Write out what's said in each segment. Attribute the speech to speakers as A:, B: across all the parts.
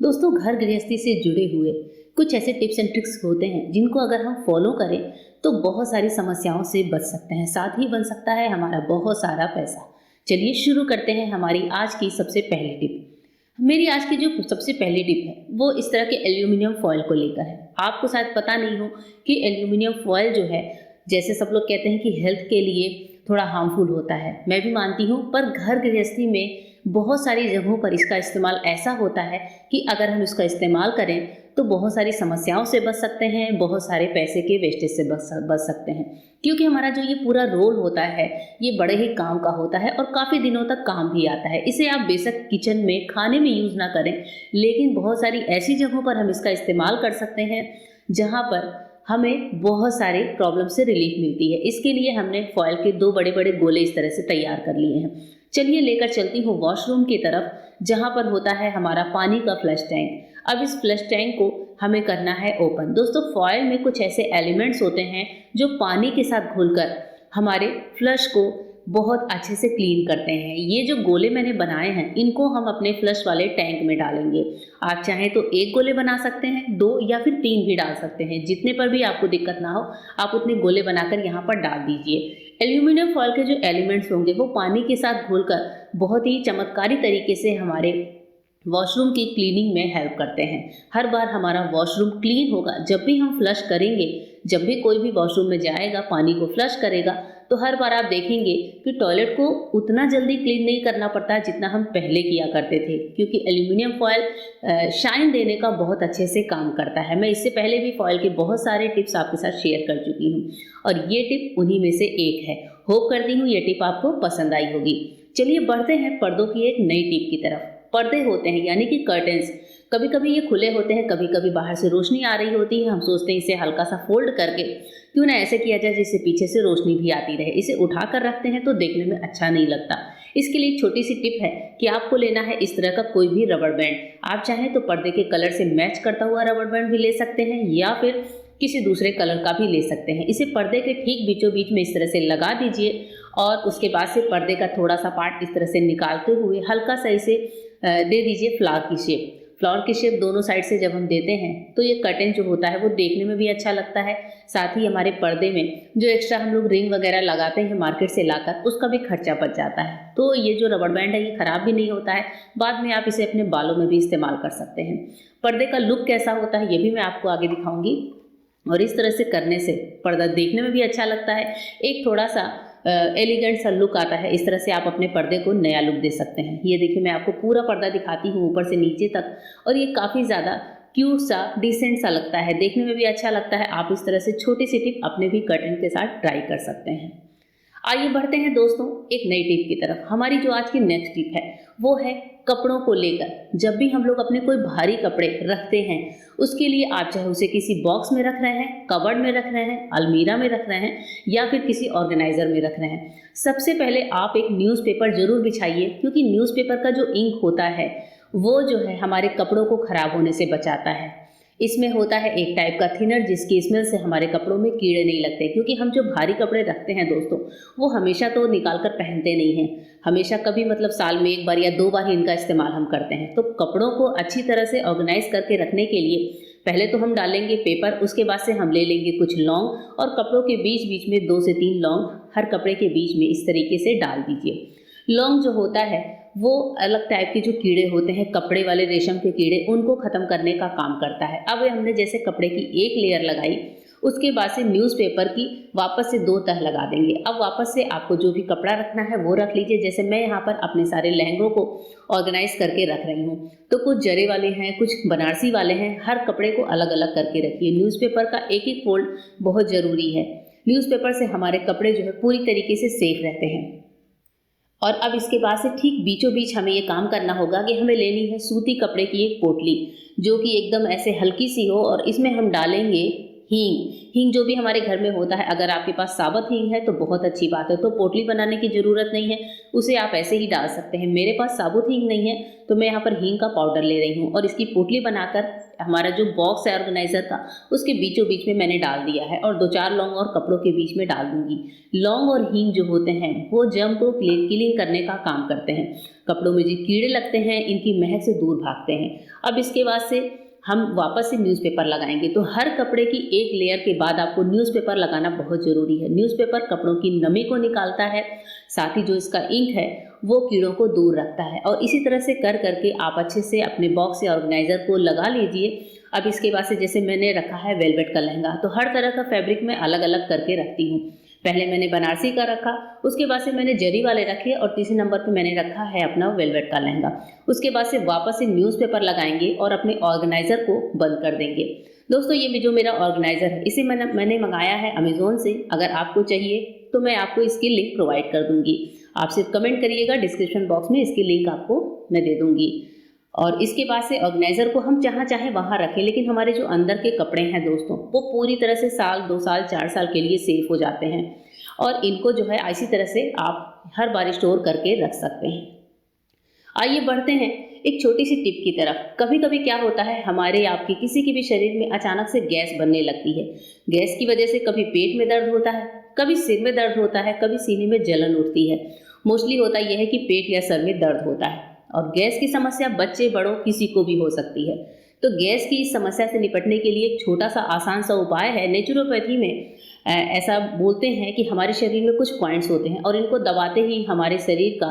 A: दोस्तों, घर गृहस्थी से जुड़े हुए कुछ ऐसे टिप्स एंड ट्रिक्स होते हैं जिनको अगर हम फॉलो करें तो बहुत सारी समस्याओं से बच सकते हैं, साथ ही बन सकता है हमारा बहुत सारा पैसा। चलिए शुरू करते हैं हमारी आज की सबसे पहली टिप। मेरी आज की जो सबसे पहली टिप है वो इस तरह के एल्यूमिनियम फॉयल को लेकर है। आपको शायद पता नहीं हो कि एल्यूमिनियम फॉयल जो है, जैसे सब लोग कहते हैं कि हेल्थ के लिए थोड़ा हार्मफुल होता है, मैं भी मानती हूँ, पर घर गृहस्थी में बहुत सारी जगहों पर इसका इस्तेमाल ऐसा होता है कि अगर हम इसका इस्तेमाल करें तो बहुत सारी समस्याओं से बच सकते हैं, बहुत सारे पैसे के वेस्टेज से बच सकते हैं। क्योंकि हमारा जो ये पूरा रोल होता है ये बड़े ही काम का होता है और काफ़ी दिनों तक काम भी आता है। इसे आप बेशक किचन में खाने में यूज़ ना करें, लेकिन बहुत सारी ऐसी जगहों पर हम इसका इस्तेमाल कर सकते हैं जहाँ पर हमें बहुत सारे प्रॉब्लम से रिलीफ मिलती है। इसके लिए हमने फॉयल के दो बड़े बड़े गोले इस तरह से तैयार कर लिए हैं। चलिए लेकर चलती हूँ वॉशरूम की तरफ, जहाँ पर होता है हमारा पानी का फ्लश टैंक। अब इस फ्लश टैंक को हमें करना है ओपन। दोस्तों, फॉयल में कुछ ऐसे एलिमेंट्स होते हैं जो पानी के साथ घुलकर हमारे फ्लश को बहुत अच्छे से क्लीन करते हैं। ये जो गोले मैंने बनाए हैं इनको हम अपने फ्लश वाले टैंक में डालेंगे। आप चाहें तो एक गोले बना सकते हैं, दो या फिर तीन भी डाल सकते हैं। जितने पर भी आपको दिक्कत ना हो आप उतने गोले बनाकर यहाँ पर डाल दीजिए। एल्यूमिनियम फॉयल के जो एलिमेंट्स होंगे वो पानी के साथ घुलकर बहुत ही चमत्कारी तरीके से हमारे वॉशरूम की क्लीनिंग में हेल्प करते हैं। हर बार हमारा वॉशरूम क्लीन होगा जब भी हम फ्लश करेंगे। जब भी कोई भी वॉशरूम में जाएगा, पानी को फ्लश करेगा, तो हर बार आप देखेंगे कि टॉयलेट को उतना जल्दी क्लीन नहीं करना पड़ता जितना हम पहले किया करते थे, क्योंकि एल्यूमिनियम फॉयल शाइन देने का बहुत अच्छे से काम करता है। मैं इससे पहले भी फॉयल के बहुत सारे टिप्स आपके साथ शेयर कर चुकी हूँ और ये टिप उन्हीं में से एक है। होप करती हूँ ये टिप आपको पसंद आई होगी। चलिए बढ़ते हैं पर्दों की एक नई टिप की तरफ। पर्दे होते हैं यानी कि कर्टेंस, कभी कभी ये खुले होते हैं, कभी कभी बाहर से रोशनी आ रही होती है। हम सोचते हैं इसे हल्का सा फोल्ड करके क्यों ना ऐसे किया जाए जिससे पीछे से रोशनी भी आती रहे। इसे उठा कर रखते हैं तो देखने में अच्छा नहीं लगता। इसके लिए एक छोटी सी टिप है कि आपको लेना है इस तरह का कोई भी रबड़ बैंड। आप चाहें तो पर्दे के कलर से मैच करता हुआ रबड़ बैंड भी ले सकते हैं या फिर किसी दूसरे कलर का भी ले सकते हैं। इसे पर्दे के ठीक बीचों बीच में इस तरह से लगा दीजिए और उसके बाद से पर्दे का थोड़ा सा पार्ट इस तरह से निकालते हुए हल्का सा इसे दे दीजिए फ्लावर की शेप। फ्लावर की शेप दोनों साइड से जब हम देते हैं तो ये कर्टेन जो होता है वो देखने में भी अच्छा लगता है, साथ ही हमारे पर्दे में जो एक्स्ट्रा हम लोग रिंग वगैरह लगाते हैं मार्केट से लाकर उसका भी खर्चा बच जाता है। तो ये जो रबड़ बैंड है ये खराब भी नहीं होता है, बाद में आप इसे अपने बालों में भी इस्तेमाल कर सकते हैं। पर्दे का लुक कैसा होता है ये भी मैं आपको आगे दिखाऊंगी और इस तरह से करने से पर्दा देखने में भी अच्छा लगता है, एक थोड़ा सा एलिगेंट सा लुक आता है। इस तरह से आप अपने पर्दे को नया लुक दे सकते हैं। ये देखिए मैं आपको पूरा पर्दा दिखाती हूँ ऊपर से नीचे तक और ये काफ़ी ज़्यादा क्यूट सा डिसेंट सा लगता है, देखने में भी अच्छा लगता है। आप इस तरह से छोटी सी टिप अपने भी कर्टन के साथ ट्राई कर सकते हैं। आइए बढ़ते हैं दोस्तों एक नई टिप की तरफ। हमारी जो आज की नेक्स्ट टिप है वो है कपड़ों को लेकर। जब भी हम लोग अपने कोई भारी कपड़े रखते हैं उसके लिए आप चाहे उसे किसी बॉक्स में रख रहे हैं, कबर्ड में रख रहे हैं, अलमीरा में रख रहे हैं या फिर किसी ऑर्गेनाइजर में रख रहे हैं, सबसे पहले आप एक न्यूज़पेपर जरूर बिछाइए, क्योंकि न्यूज़पेपर का जो इंक होता है वो जो है हमारे कपड़ों को खराब होने से बचाता है। इसमें होता है एक टाइप का थिनर जिसकी स्मेल से हमारे कपड़ों में कीड़े नहीं लगते। क्योंकि हम जो भारी कपड़े रखते हैं दोस्तों वो हमेशा तो निकाल कर पहनते नहीं हैं, हमेशा कभी मतलब साल में एक बार या दो बार ही इनका इस्तेमाल हम करते हैं। तो कपड़ों को अच्छी तरह से ऑर्गेनाइज करके रखने के लिए पहले तो हम डालेंगे पेपर, उसके बाद से हम ले लेंगे कुछ लौंग और कपड़ों के बीच बीच में 2 से 3 लौंग हर कपड़े के बीच में इस तरीके से डाल दीजिए। लौंग जो होता है वो अलग टाइप के जो कीड़े होते हैं, कपड़े वाले रेशम के कीड़े, उनको ख़त्म करने का काम करता है। अब हमने जैसे कपड़े की एक लेयर लगाई, उसके बाद से न्यूज़पेपर की वापस से 2 तह लगा देंगे। अब वापस से आपको जो भी कपड़ा रखना है वो रख लीजिए। जैसे मैं यहाँ पर अपने सारे लहंगों को ऑर्गेनाइज करके रख रही हूँ, तो कुछ जरे वाले हैं, कुछ बनारसी वाले हैं, हर कपड़े को अलग अलग करके रखिए। न्यूज़पेपर का एक एक फोल्ड बहुत ज़रूरी है। न्यूज़पेपर से हमारे कपड़े जो है पूरी तरीके से सेफ रहते हैं। और अब इसके बाद से ठीक बीचों बीच हमें ये काम करना होगा कि हमें लेनी है सूती कपड़े की एक पोटली, जो कि एकदम ऐसे हल्की सी हो और इसमें हम डालेंगे हींग जो भी हमारे घर में होता है, अगर आपके पास साबुत हींग है तो बहुत अच्छी बात है, तो पोटली बनाने की ज़रूरत नहीं है, उसे आप ऐसे ही डाल सकते हैं। मेरे पास साबुत हींग नहीं है तो मैं यहाँ पर हींग का पाउडर ले रही हूँ और इसकी पोटली बनाकर हमारा जो बॉक्स है ऑर्गेनाइज़र का, उसके बीचों बीच में मैंने डाल दिया है और 2-4 लौंग और कपड़ों के बीच में डाल दूंगी। लौंग और हींग जो होते हैं वो जर्म को क्लीन करने का काम करते हैं। कपड़ों में जो कीड़े लगते हैं इनकी महक से दूर भागते हैं। अब इसके बाद से हम वापस से न्यूज़पेपर लगाएंगे, तो हर कपड़े की एक लेयर के बाद आपको न्यूज़पेपर लगाना बहुत ज़रूरी है। न्यूज़पेपर कपड़ों की नमी को निकालता है, साथ ही जो इसका इंक है वो कीड़ों को दूर रखता है। और इसी तरह से कर करके आप अच्छे से अपने बॉक्स या ऑर्गेनाइज़र को लगा लीजिए। अब इसके बाद से जैसे मैंने रखा है वेलवेट का लहंगा, तो हर तरह का फैब्रिक मैं अलग अलग करके रखती हूँ। पहले मैंने बनारसी का रखा, उसके बाद से मैंने जरी वाले रखे और तीसरे नंबर पे मैंने रखा है अपना वेलवेट का लहंगा। उसके बाद से वापस से न्यूज़पेपर लगाएंगे और अपने ऑर्गेनाइज़र को बंद कर देंगे। दोस्तों ये भी जो मेरा ऑर्गेनाइज़र है इसे मैंने मंगाया है अमेज़ॉन से। अगर आपको चाहिए तो मैं आपको इसकी लिंक प्रोवाइड कर दूँगी। आप सिर्फ कमेंट करिएगा, डिस्क्रिप्शन बॉक्स में इसकी लिंक आपको मैं दे दूँगी। और इसके बाद से ऑर्गेनाइज़र को हम जहाँ चाहें वहाँ रखें, लेकिन हमारे जो अंदर के कपड़े हैं दोस्तों वो पूरी तरह से साल 2 साल 4 साल के लिए सेफ हो जाते हैं और इनको जो है इसी तरह से आप हर बार स्टोर करके रख सकते हैं। आइए बढ़ते हैं एक छोटी सी टिप की तरफ। कभी कभी क्या होता है, हमारे आपके किसी के भी शरीर में अचानक से गैस बनने लगती है। गैस की वजह से कभी पेट में दर्द होता है, कभी सिर में दर्द होता है, कभी सीने में जलन उठती है। मोस्टली होता यह है कि पेट या सर में दर्द होता है। और गैस की समस्या बच्चे बड़ों किसी को भी हो सकती है। तो गैस की इस समस्या से निपटने के लिए एक छोटा सा आसान सा उपाय है। नेचुरोपैथी में ऐसा बोलते हैं कि हमारे शरीर में कुछ पॉइंट्स होते हैं और इनको दबाते ही हमारे शरीर का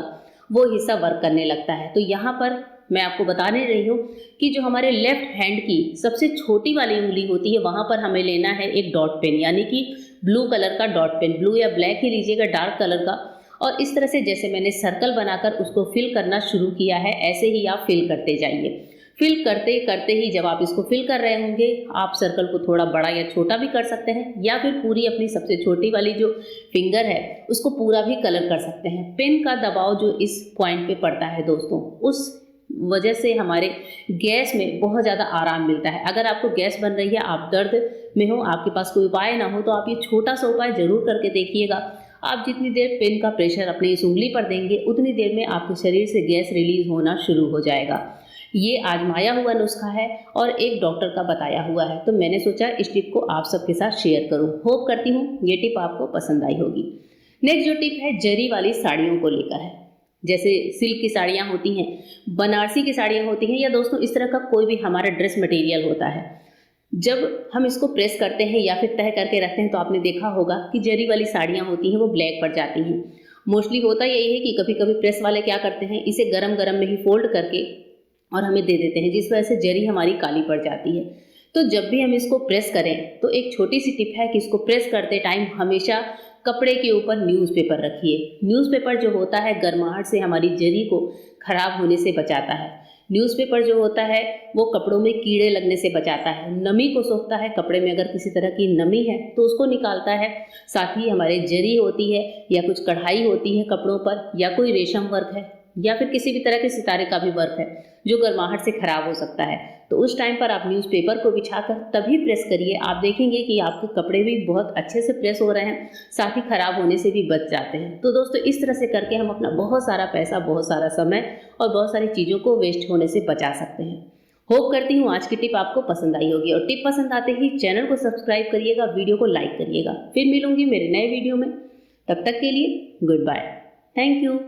A: वो हिस्सा वर्क करने लगता है। तो यहाँ पर मैं आपको बताने रही हूँ कि जो हमारे लेफ्ट हैंड की सबसे छोटी वाली उंगली होती है वहाँ पर हमें लेना है एक डॉट पेन, यानी कि ब्लू कलर का डॉट पेन, ब्लू या ब्लैक ही लीजिएगा, डार्क कलर का। और इस तरह से जैसे मैंने सर्कल बनाकर उसको फिल करना शुरू किया है, ऐसे ही आप फिल करते जाइए। फिल करते करते ही जब आप इसको फिल कर रहे होंगे, आप सर्कल को थोड़ा बड़ा या छोटा भी कर सकते हैं या फिर पूरी अपनी सबसे छोटी वाली जो फिंगर है उसको पूरा भी कलर कर सकते हैं। पेन का दबाव जो इस पॉइंट पे पड़ता है दोस्तों, उस वजह से हमारे गैस में बहुत ज़्यादा आराम मिलता है। अगर आपको गैस बन रही है, आप दर्द में हो, आपके पास कोई उपाय ना हो, तो आप ये छोटा सा उपाय ज़रूर करके देखिएगा। आप जितनी देर पेन का प्रेशर अपनी इस उंगली पर देंगे उतनी देर में आपके शरीर से गैस रिलीज होना शुरू हो जाएगा। ये आजमाया हुआ नुस्खा है और एक डॉक्टर का बताया हुआ है, तो मैंने सोचा इस टिप को आप सबके साथ शेयर करूं। होप करती हूँ ये टिप आपको पसंद आई होगी। नेक्स्ट जो टिप है जरी वाली साड़ियों को लेकर है। जैसे सिल्क की साड़ियाँ होती हैं, बनारसी की साड़ियाँ होती हैं, या दोस्तों इस तरह का कोई भी हमारा ड्रेस मटेरियल होता है, जब हम इसको प्रेस करते हैं या फिर तह करके रखते हैं तो आपने देखा होगा कि जरी वाली साड़ियाँ होती हैं वो ब्लैक पड़ जाती हैं। मोस्टली होता यही है कि कभी कभी प्रेस वाले क्या करते हैं, इसे गरम गरम में ही फोल्ड करके और हमें दे देते हैं, जिस वजह से जरी हमारी काली पड़ जाती है। तो जब भी हम इसको प्रेस करें तो एक छोटी सी टिप है कि इसको प्रेस करते टाइम हमेशा कपड़े के ऊपर न्यूज़पेपर रखिए। न्यूज़पेपर जो होता है गर्माहट से हमारी जरी को खराब होने से बचाता है। न्यूज़पेपर जो होता है वो कपड़ों में कीड़े लगने से बचाता है, नमी को सोखता है। कपड़े में अगर किसी तरह की नमी है तो उसको निकालता है। साथ ही हमारे जरी होती है या कुछ कढ़ाई होती है कपड़ों पर, या कोई रेशम वर्क है या फिर किसी भी तरह के सितारे का भी वर्क है जो गर्माहट से खराब हो सकता है, तो उस टाइम पर आप न्यूज़पेपर को बिछाकर तभी प्रेस करिए। आप देखेंगे कि आपके कपड़े भी बहुत अच्छे से प्रेस हो रहे हैं, साथ ही खराब होने से भी बच जाते हैं। तो दोस्तों इस तरह से करके हम अपना बहुत सारा पैसा, बहुत सारा समय और बहुत सारी चीज़ों को वेस्ट होने से बचा सकते हैं। होप करती हूँ आज की टिप आपको पसंद आई होगी, और टिप पसंद आते ही चैनल को सब्सक्राइब करिएगा, वीडियो को लाइक करिएगा। फिर मिलूंगी मेरे नए वीडियो में, तब तक के लिए गुड बाय, थैंक यू।